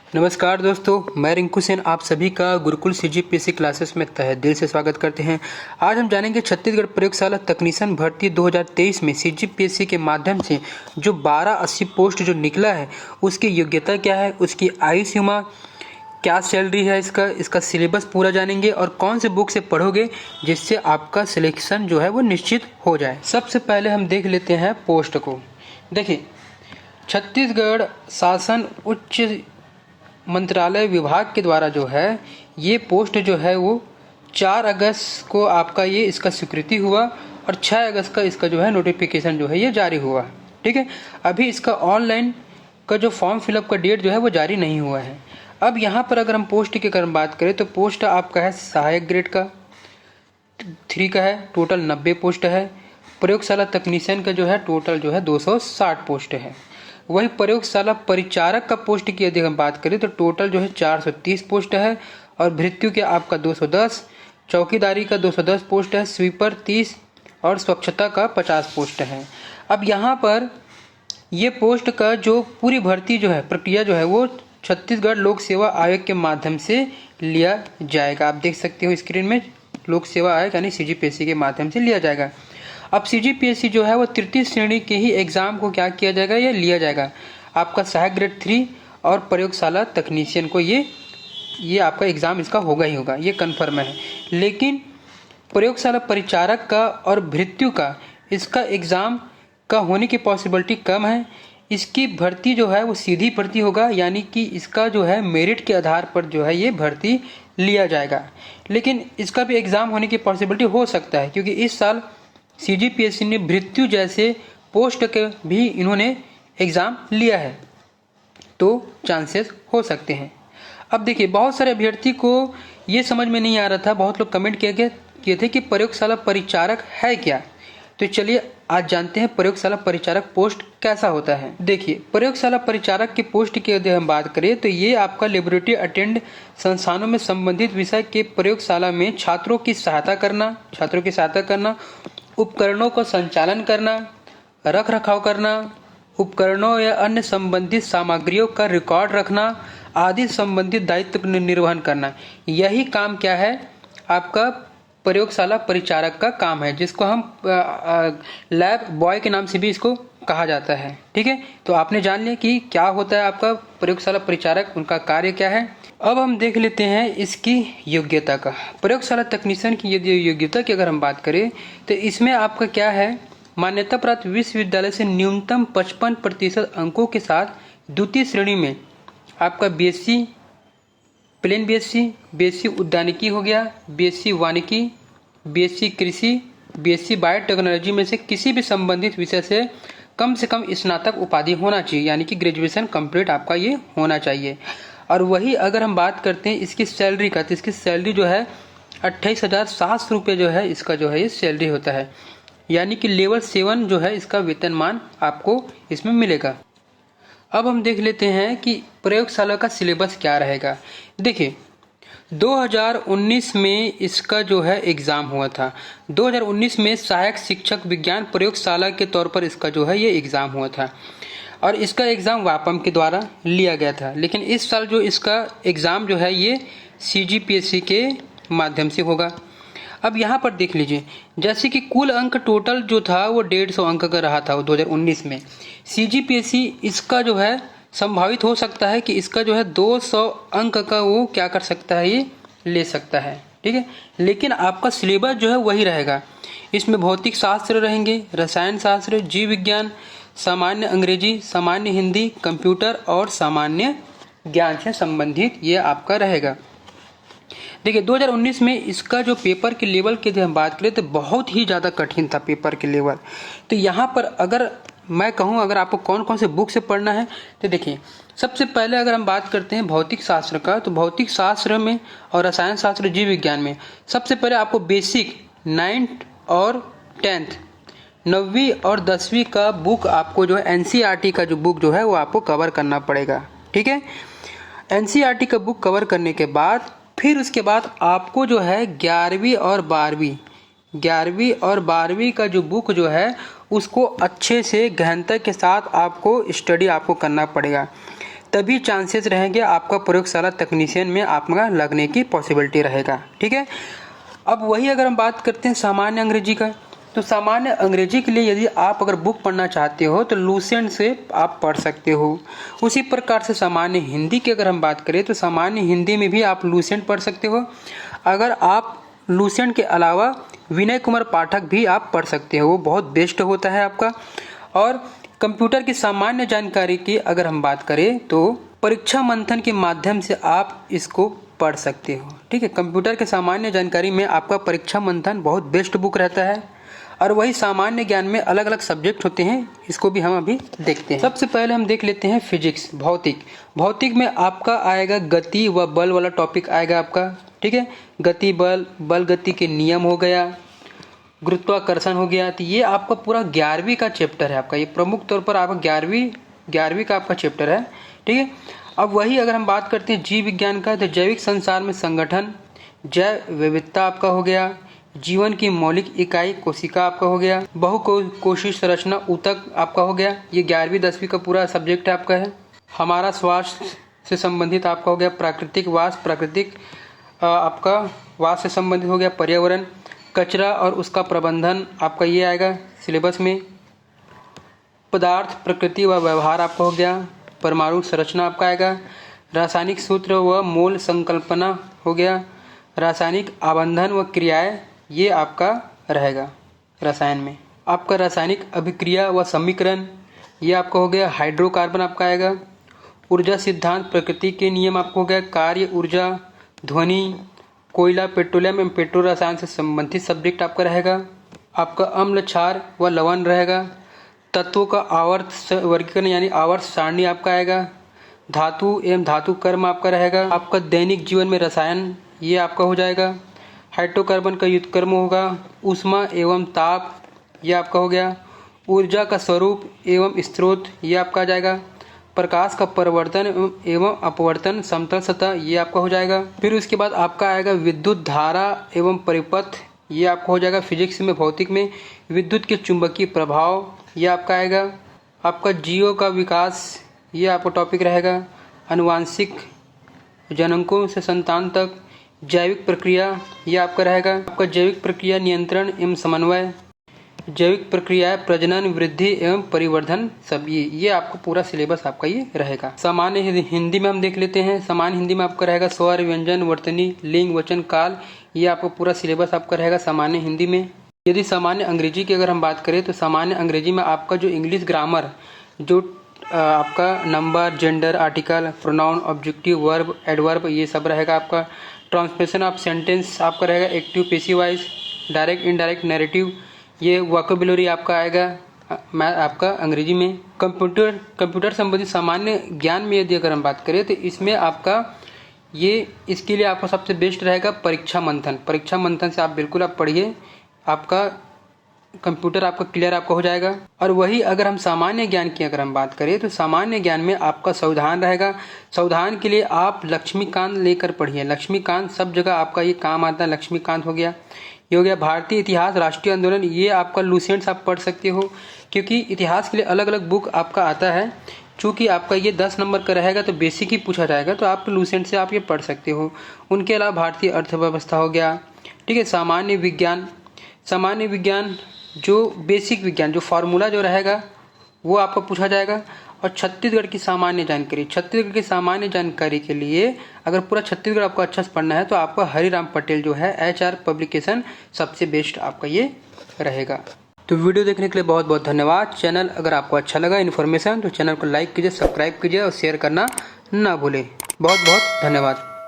नमस्कार दोस्तों, मैं रिंकू सेन आप सभी का गुरुकुल सीजीपीएससी क्लासेस में तहे दिल से स्वागत करते हैं। आज हम जानेंगे छत्तीसगढ़ प्रयोगशाला तकनीशियन भर्ती 2023 में सीजीपीएससी के माध्यम से जो 1280 पोस्ट जो निकला है उसकी योग्यता क्या है, उसकी आयु सीमा क्या सैलरी है, इसका सिलेबस पूरा जानेंगे और कौन से बुक से पढ़ोगे जिससे आपका सिलेक्शन जो है वो निश्चित हो जाए। सबसे पहले हम देख लेते हैं पोस्ट को। देखिए, छत्तीसगढ़ शासन उच्च मंत्रालय विभाग के द्वारा जो है ये पोस्ट जो है वो 4 अगस्त को आपका ये इसका स्वीकृति हुआ और 6 अगस्त का इसका जो है नोटिफिकेशन जो है ये जारी हुआ। ठीक है, अभी इसका ऑनलाइन का जो फॉर्म फिलअप का डेट जो है वो जारी नहीं हुआ है। अब यहाँ पर अगर हम पोस्ट की बात करें तो पोस्ट आपका है सहायक ग्रेड का 3 का है, टोटल 90 पोस्ट है। प्रयोगशाला तकनीशियन का जो है टोटल जो है 260 पोस्ट है। वही प्रयोगशाला परिचारक का पोस्ट की यदि हम बात करें तो टोटल जो है 430 पोस्ट है और भृत्यु के आपका 210, चौकीदारी का 210 पोस्ट है, स्वीपर 30 और स्वच्छता का 50 पोस्ट है। अब यहाँ पर ये पोस्ट का जो पूरी भर्ती जो है प्रक्रिया जो है वो छत्तीसगढ़ लोक सेवा आयोग के माध्यम से लिया जाएगा। आप देख सकते हो स्क्रीन में, लोक सेवा आयोग यानी सीजीपीएससी के माध्यम से लिया जाएगा। अब सीजीपीएससी जो है वो तृतीय श्रेणी के ही एग्जाम को क्या किया जाएगा, ये लिया जाएगा। आपका सहायक ग्रेड 3 और प्रयोगशाला तकनीशियन को ये आपका एग्जाम इसका होगा ही होगा, ये कन्फर्म है। लेकिन प्रयोगशाला परिचारक का और भृत्यु का इसका एग्जाम का होने की पॉसिबिलिटी कम है। इसकी भर्ती जो है वो सीधी भर्ती होगा, यानी कि इसका जो है मेरिट के आधार पर जो है ये भर्ती लिया जाएगा। लेकिन इसका भी एग्जाम होने की पॉसिबिलिटी हो सकता है क्योंकि इस साल सीजीपीएससी ने भृत्यु जैसे पोस्ट के भी इन्होंने एग्ज़ाम लिया है, तो चांसेस हो सकते हैं। अब देखिए, बहुत सारे अभ्यर्थी को ये समझ में नहीं आ रहा था, बहुत लोग कमेंट किए थे कि प्रयोगशाला परिचारक है क्या। तो चलिए आज जानते हैं प्रयोगशाला परिचारक पोस्ट कैसा होता है। देखिए, प्रयोगशाला परिचारक की पोस्ट की यदि हम बात करें तो ये आपका लेबोरेटरी अटेंड संस्थानों में संबंधित विषय के प्रयोगशाला में छात्रों की सहायता करना, उपकरणों को संचालन करना, रख रखाव करना, उपकरणों या अन्य संबंधित सामग्रियों का रिकॉर्ड रखना आदि संबंधित दायित्व निर्वहन करना, यही काम क्या है आपका प्रयोगशाला परिचारक का काम है, जिसको हम लैब बॉय के नाम से भी इसको कहा जाता है। ठीक है, तो आपने जान लिया कि क्या होता है आपका प्रयोगशाला परिचारक, उनका कार्य क्या है। अब हम देख लेते हैं इसकी योग्यता का। प्रयोगशाला तकनीशियन की यदि योग्यता की अगर हम बात करें तो इसमें आपका क्या है, मान्यता प्राप्त विश्वविद्यालय से न्यूनतम 55% अंकों के साथ द्वितीय श्रेणी में आपका बीएससी प्लेन बीएससी उद्यानिकी हो गया, बीएससी वानिकी, बीएससी कृषि, बीएससी बायोटेक्नोलॉजी में से किसी भी संबंधित विषय से कम स्नातक उपाधि होना चाहिए, यानी कि ग्रेजुएशन कंप्लीट आपका ये होना चाहिए। और वही अगर हम बात करते हैं इसकी सैलरी का, तो इसकी सैलरी जो है 28,700 रुपये जो है इसका जो है ये सैलरी होता है, यानी कि लेवल 7 जो है इसका वेतनमान आपको इसमें मिलेगा। अब हम देख लेते हैं कि प्रयोगशाला का सिलेबस क्या रहेगा। देखिए, 2019 में इसका जो है एग्ज़ाम हुआ था। 2019 में सहायक शिक्षक विज्ञान प्रयोगशाला के तौर पर इसका जो है ये एग्ज़ाम हुआ था और इसका एग्ज़ाम वापम के द्वारा लिया गया था। लेकिन इस साल जो इसका एग्ज़ाम जो है ये सीजीपीएससी के माध्यम से होगा। अब यहाँ पर देख लीजिए, जैसे कि कुल अंक टोटल जो था वो 150 अंक का रहा था 2019 में। सीजीपीएससी इसका जो है संभावित हो सकता है कि इसका जो है 200 अंक का वो क्या कर सकता है, ये ले सकता है। ठीक है, लेकिन आपका सिलेबस जो है वही रहेगा। इसमें भौतिक शास्त्र रहेंगे, रसायन शास्त्र, जीव विज्ञान, सामान्य अंग्रेजी, सामान्य हिंदी, कंप्यूटर और सामान्य ज्ञान से संबंधित ये आपका रहेगा। देखिए, 2019 में इसका जो पेपर के लेवल की हम बात करें तो बहुत ही ज़्यादा कठिन था पेपर के लेवल। तो यहाँ पर अगर मैं कहूँ अगर आपको कौन कौन से बुक से पढ़ना है तो देखिए, सबसे पहले अगर हम बात करते हैं भौतिक शास्त्र का, तो भौतिक शास्त्र में और रसायन शास्त्र, जीव विज्ञान में सबसे पहले आपको बेसिक 9th और 10th 9वीं और 10वीं का बुक आपको जो है एनसीईआरटी का जो बुक जो है वो आपको कवर करना पड़ेगा। ठीक है, एनसीईआरटी का बुक कवर करने के बाद फिर उसके बाद आपको जो है 11वीं और 12वीं का जो बुक जो है उसको अच्छे से गहनता के साथ आपको स्टडी आपको करना पड़ेगा। तभी चांसेस रहेंगे आपका प्रयोगशाला तकनीशियन में आपका लगने की पॉसिबिलिटी रहेगा। ठीक है, अब वही अगर हम बात करते हैं सामान्य अंग्रेजी का, तो सामान्य अंग्रेजी के लिए यदि आप अगर बुक पढ़ना चाहते हो तो लूसेंट से आप पढ़ सकते हो। उसी प्रकार से सामान्य हिंदी की अगर हम बात करें तो सामान्य हिंदी में भी आप लूसेंट पढ़ सकते हो। अगर आप लूसेंट के अलावा विनय कुमार पाठक भी आप पढ़ सकते हो, वो बहुत बेस्ट होता है आपका। और कंप्यूटर की सामान्य जानकारी की अगर हम बात करें तो परीक्षा मंथन के माध्यम से आप इसको पढ़ सकते हो। ठीक है, कंप्यूटर के सामान्य जानकारी में आपका परीक्षा मंथन बहुत बेस्ट बुक रहता है। और वही सामान्य ज्ञान में अलग अलग सब्जेक्ट होते हैं, इसको भी हम अभी देखते हैं। सबसे पहले हम देख लेते हैं फिजिक्स, भौतिक। भौतिक में आपका आएगा गति व बल वाला टॉपिक आएगा आपका। ठीक है, गति बल, बल गति के नियम हो गया, गुरुत्वाकर्षण हो गया। तो ये आपका पूरा 11वीं का चैप्टर है आपका, ये प्रमुख तौर पर आपका 11वीं का आपका चैप्टर है। ठीक है, अब वही अगर हम बात करते हैं जीव विज्ञान का, तो जैविक संसार में संगठन, जैव विविधता आपका हो गया, जीवन की मौलिक इकाई कोशिका आपका हो गया, बहुकोशीय संरचना ऊतक आपका हो गया। ये 11वीं 10वीं का पूरा सब्जेक्ट आपका है। हमारा स्वास्थ्य से संबंधित आपका हो गया प्राकृतिक वास, आपका वास से संबंधित हो गया पर्यावरण, कचरा और उसका प्रबंधन आपका ये आएगा सिलेबस में। पदार्थ, प्रकृति व व्यवहार आपका हो गया, परमाणु संरचना आपका आएगा, रासायनिक सूत्र व मोल संकल्पना हो गया, रासायनिक आबंधन व क्रियाएं ये आपका रहेगा रसायन में। आपका रासायनिक अभिक्रिया व समीकरण ये आपका हो गया, हाइड्रोकार्बन आपका आएगा, ऊर्जा सिद्धांत, प्रकृति के नियम आपको हो गया, कार्य ऊर्जा, ध्वनि, कोयला, पेट्रोलियम एवं पेट्रो रसायन से संबंधित सब्जेक्ट आपका रहेगा। आपका अम्ल, क्षार व लवण रहेगा, तत्वों का आवर्त वर्गीकरण यानी आवर्त सारणी आपका आएगा, धातु एवं धातु कर्म आपका रहेगा। आपका दैनिक जीवन में रसायन ये आपका हो जाएगा, हाइड्रोकार्बन का व्युत्क्रम होगा, ऊष्मा एवं ताप ये आपका हो गया, ऊर्जा का स्वरूप एवं स्रोत ये आपका आ जाएगा, प्रकाश का परिवर्तन एवं अपवर्तन, समतल सतह ये आपका हो जाएगा। फिर उसके बाद आपका आएगा विद्युत धारा एवं परिपथ ये आपका हो जाएगा। फिजिक्स में, भौतिक में विद्युत के चुंबकीय प्रभाव ये आपका आएगा। आपका जीवों का विकास ये आपका टॉपिक रहेगा, अनुवांशिक जनकों से संतान तक, जैविक प्रक्रिया ये आपका रहेगा। आपका जैविक प्रक्रिया नियंत्रण एवं समन्वय, जैविक प्रक्रियाएं, प्रजनन, वृद्धि एवं परिवर्धन, सब ये आपका पूरा सिलेबस आपका ये रहेगा। सामान्य हिंदी में हम देख लेते हैं। सामान्य हिंदी में आपका रहेगा स्वर, व्यंजन, वर्तनी, लिंग, वचन, काल, ये आपका पूरा सिलेबस आपका रहेगा सामान्य हिंदी में। यदि सामान्य अंग्रेजी की अगर हम बात करें तो सामान्य अंग्रेजी में आपका जो इंग्लिश ग्रामर, जो आपका number, gender, article, pronoun, objective, verb, adverb ये सब रहेगा आपका। ट्रांसलेशन ऑफ सेंटेंस आपका रहेगा, active, passive voice, direct, indirect, narrative, ये वोकैबुलरी आपका आएगा आपका अंग्रेजी में। कंप्यूटर संबंधित सामान्य ज्ञान में यदि अगर हम बात करें तो इसमें आपका ये, इसके लिए आपका सबसे बेस्ट रहेगा परीक्षा मंथन। परीक्षा मंथन से आप बिल्कुल आप पढ़िए, आपका कंप्यूटर आपका क्लियर आपका हो जाएगा। और वही अगर हम सामान्य ज्ञान की अगर हम बात करें तो सामान्य ज्ञान में आपका संविधान रहेगा। संविधान के लिए आप लक्ष्मीकांत लेकर पढ़िए, लक्ष्मीकांत सब जगह आपका ये काम आता है, लक्ष्मीकांत हो गया। ये हो गया भारतीय इतिहास, राष्ट्रीय आंदोलन, ये आपका लूसेंट्स आप पढ़ सकते हो, क्योंकि इतिहास के लिए अलग अलग बुक आपका आता है। चूँकि आपका ये 10 नंबर का रहेगा तो बेसिक ही पूछा जाएगा, तो आप लूसेंट से आप ये पढ़ सकते हो। उनके अलावा भारतीय अर्थव्यवस्था हो गया। ठीक है, सामान्य विज्ञान जो बेसिक विज्ञान, जो फार्मूला जो रहेगा वो आपका पूछा जाएगा। और छत्तीसगढ़ की सामान्य जानकारी के लिए अगर पूरा छत्तीसगढ़ आपको अच्छा से पढ़ना है तो आपका हरिराम पटेल जो है HR पब्लिकेशन सबसे बेस्ट आपका ये रहेगा। तो वीडियो देखने के लिए बहुत बहुत धन्यवाद। चैनल अगर आपको अच्छा लगा इन्फॉर्मेशन तो चैनल को लाइक कीजिए, सब्सक्राइब कीजिए और शेयर करना ना भूलें। बहुत बहुत धन्यवाद।